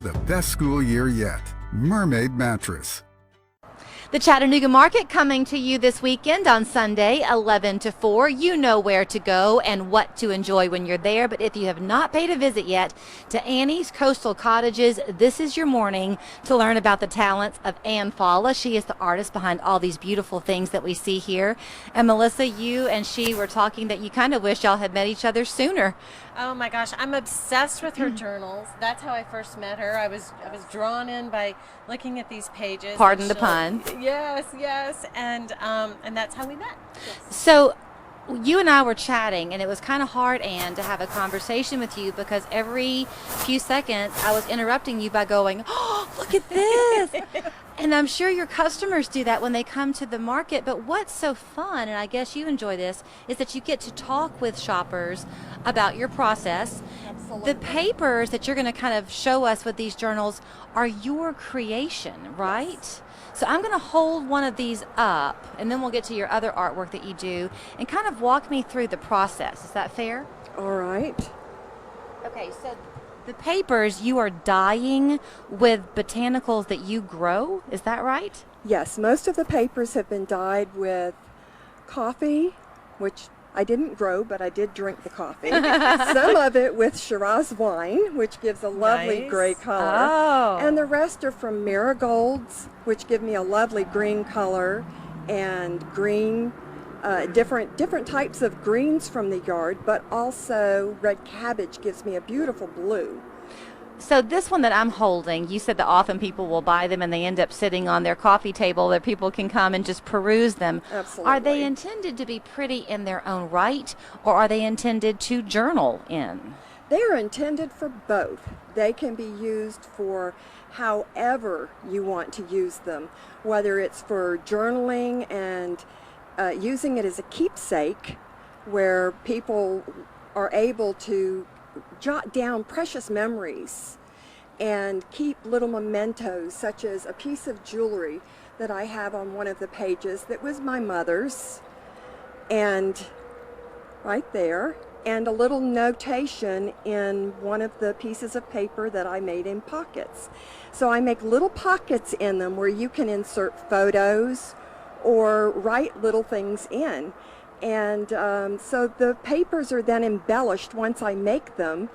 The best school year yet. Mermaid Mattress. The Chattanooga Market coming to you this weekend on Sunday, 11 to 4. You know where to go and what to enjoy when you're there. But if you have not paid a visit yet to Annie's Coastal Cottages, this is your morning to learn about the talents of Anne Fala. She is the artist behind all these beautiful things that we see here. And Melissa, you and she were talking that you kind of wish y'all had met each other sooner. Oh my gosh, I'm obsessed with her journals. That's how I first met her. I was drawn in by looking at these pages. Pardon the pun. Yes, and that's how we met. Yes. So you and I were chatting, and it was kind of hard, Anne, to have a conversation with you because every few seconds I was interrupting you by going, "Oh, look at this!" And I'm sure your customers do that when they come to the market. But what's so fun, and I guess you enjoy this, is that you get to talk with shoppers about your process. Absolutely. The papers that you're going to kind of show us with these journals are your creation, right? Yes. So I'm going to hold one of these up, and then we'll get to your other artwork that you do, and kind of walk me through the process. Is that fair? All right. Okay, so the papers you are dyeing with botanicals that you grow, is that right? Yes, most of the papers have been dyed with coffee, which I didn't grow, but I did drink the coffee. Some of it with Shiraz wine, which gives a lovely Nice. gray color. Oh. And the rest are from marigolds, which give me a lovely green color, and green, different types of greens from the yard, but also red cabbage gives me a beautiful blue. So this one that I'm holding, you said that often people will buy them and they end up sitting on their coffee table that people can come and just peruse them. Absolutely. Are they intended to be pretty in their own right, or are they intended to journal in? They are intended for both. They can be used for however you want to use them, whether it's for journaling and using it as a keepsake, where people are able to jot down precious memories and keep little mementos, such as a piece of jewelry that I have on one of the pages that was my mother's, and right there, and a little notation in one of the pieces of paper that I made in pockets. So I make little pockets in them where you can insert photos or write little things in. And so the papers are then embellished once I make them,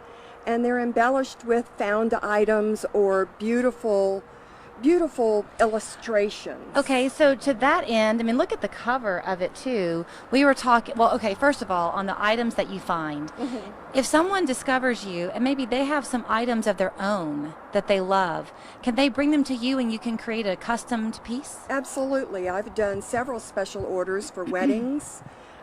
and they're embellished with found items or beautiful illustrations. Okay, so to that end, I mean, look at the cover of it too. We were talking, well, okay, first of all, on the items that you find, if someone discovers you and maybe they have some items of their own that they love, can they bring them to you and you can create a customed piece? Absolutely. I've done several special orders for weddings.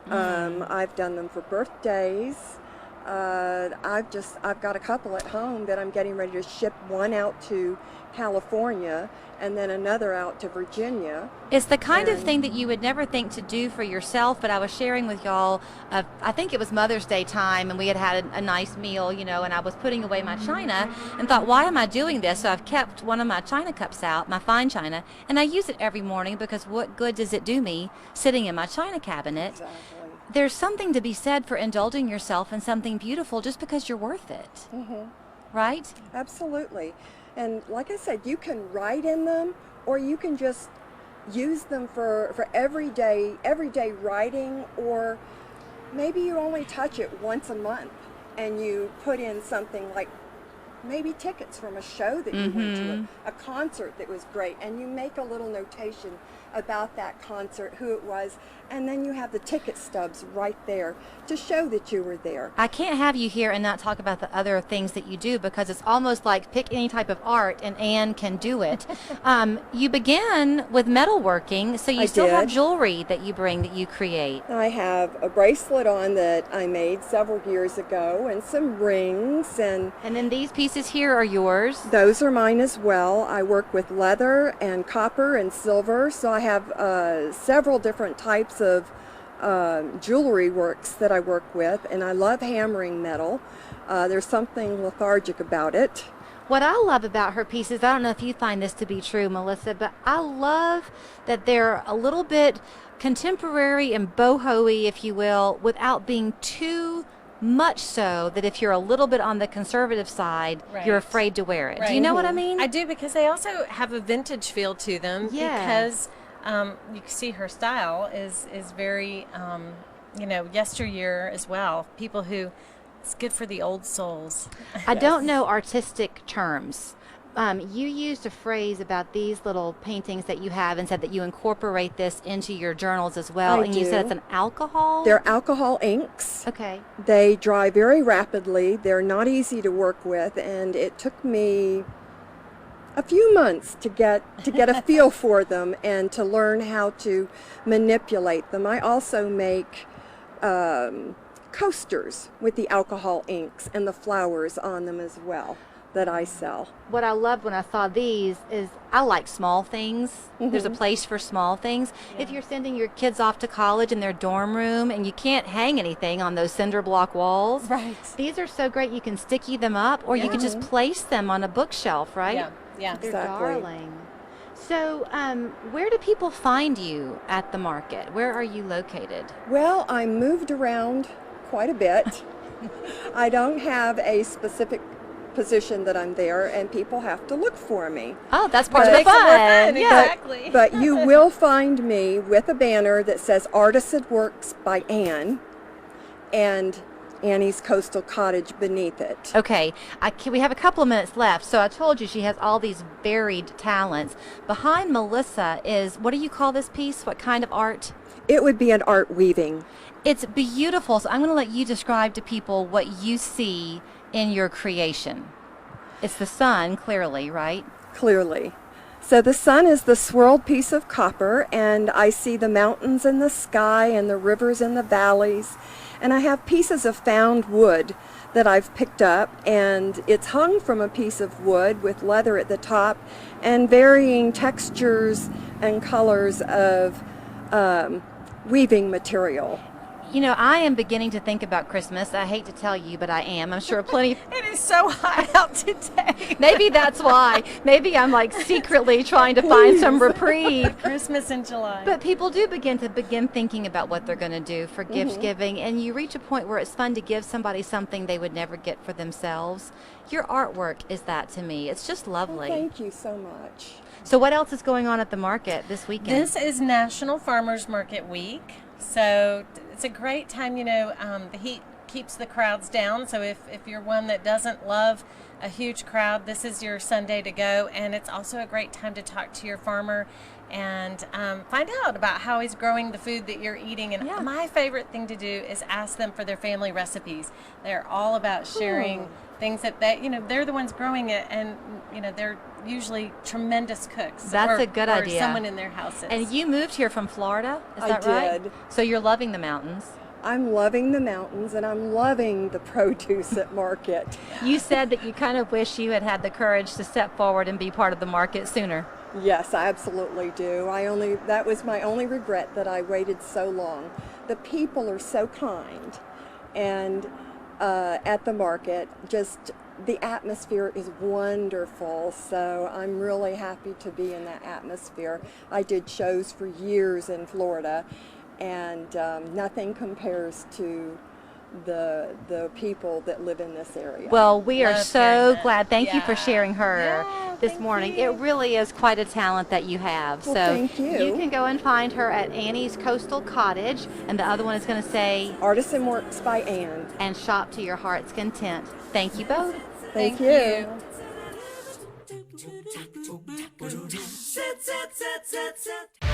I've done them for birthdays. I've got a couple at home that I'm getting ready to ship, one out to California and then another out to Virginia. It's the kind of thing that you would never think to do for yourself, but I was sharing with y'all, I think it was Mother's Day time, and we had a nice meal, you know, and I was putting away my china and thought, why am I doing this? So I've kept one of my china cups out, my fine china, and I use it every morning because what good does it do me sitting in my china cabinet? Exactly. There's something to be said for indulging yourself in something beautiful just because you're worth it, right? Absolutely. And like I said, you can write in them, or you can just use them for everyday writing, or maybe you only touch it once a month and you put in something like maybe tickets from a show that you went to, a concert that was great, and you make a little notation about that concert, who it was, and then you have the ticket stubs right there to show that you were there. I can't have you here and not talk about the other things that you do, because it's almost like pick any type of art and Anne can do it. You began with metalworking, so you still have jewelry that you bring, that you create. I have a bracelet on that I made several years ago, and some rings, and then these pieces here are yours. Those are mine as well. I work with leather and copper and silver, so I have several different types of jewelry works that I work with, and I love hammering metal. There's something lethargic about it. What I love about her pieces, I don't know if you find this to be true, Melissa, but I love that they're a little bit contemporary and boho-y, if you will, without being too much so that if you're a little bit on the conservative side, you're Right. afraid to wear it. Do Right. you know what I mean? I do, because they also have a vintage feel to them. Yeah. Because you can see her style is very yesteryear as well. People who, it's good for the old souls. I don't know artistic terms. You used a phrase about these little paintings that you have and said that you incorporate this into your journals as well. I And you said do. it's an alcohol? They're alcohol inks. Okay. They dry very rapidly. They're not easy to work with, and it took me a few months to get a feel for them and to learn how to manipulate them. I also make coasters with the alcohol inks and the flowers on them as well that I sell. What I loved when I saw these is I like small things. There's a place for small things. If you're sending your kids off to college in their dorm room and you can't hang anything on those cinder block walls, Right. these are so great. You can sticky them up, or you can just place them on a bookshelf, right? Yeah. Yeah. They're Exactly. darling. So, where do people find you at the market? Where are you located? Well, I moved around quite a bit. I don't have a specific position that I'm there, and people have to look for me. Oh, that's part But- of the Makes it more fun. fun, Yeah. exactly. But you will find me with a banner that says Artisan Works by Anne and Annie's Coastal Cottage beneath it. Okay, we have a couple of minutes left. So I told you she has all these varied talents. Behind Melissa is, what do you call this piece? What kind of art? It would be an art weaving. It's beautiful. So I'm going to let you describe to people what you see in your creation. It's the sun, clearly, right? Clearly. So the sun is the swirled piece of copper, and I see the mountains and the sky and the rivers and the valleys. And I have pieces of found wood that I've picked up, and it's hung from a piece of wood with leather at the top and varying textures and colors of weaving material. You know, I am beginning to think about Christmas. I hate to tell you, but I am. I'm sure plenty. It is so hot out today. Maybe that's why. Maybe I'm like secretly trying to find some reprieve. Christmas in July. But people do begin thinking about what they're going to do for gift giving, and you reach a point where it's fun to give somebody something they would never get for themselves. Your artwork is that to me. It's just lovely. Thank you so much. So what else is going on at the market this weekend? This is National Farmers Market Week, so it's a great time. The heat keeps the crowds down, so if you're one that doesn't love a huge crowd, this is your Sunday to go. And it's also a great time to talk to your farmer and find out about how he's growing the food that you're eating. And my favorite thing to do is ask them for their family recipes. They're all about sharing things that they're the ones growing it, and they're usually tremendous cooks. That's a good or idea. Someone in their houses. And you moved here from Florida, is I that right? did. So you're loving the mountains. I'm loving the mountains, and I'm loving the produce at market. You said that you kind of wish you had had the courage to step forward and be part of the market sooner. Yes, I absolutely do. That was my only regret, that I waited so long. The people are so kind, and at the market, just the atmosphere is wonderful. So I'm really happy to be in that atmosphere. I did shows for years in Florida, and nothing compares to the people that live in this area. Well, we are Love so hearing that. glad. Thank you for Yeah. sharing her Yeah, this thank morning. you. It really is quite a talent that you have. Well, so thank you. can go and find her at Annie's Coastal Cottage, and the other one is going to say, Artisan Works by Anne. and shop to your heart's content. Thank you both. Thank you. Set, set, set, set, set.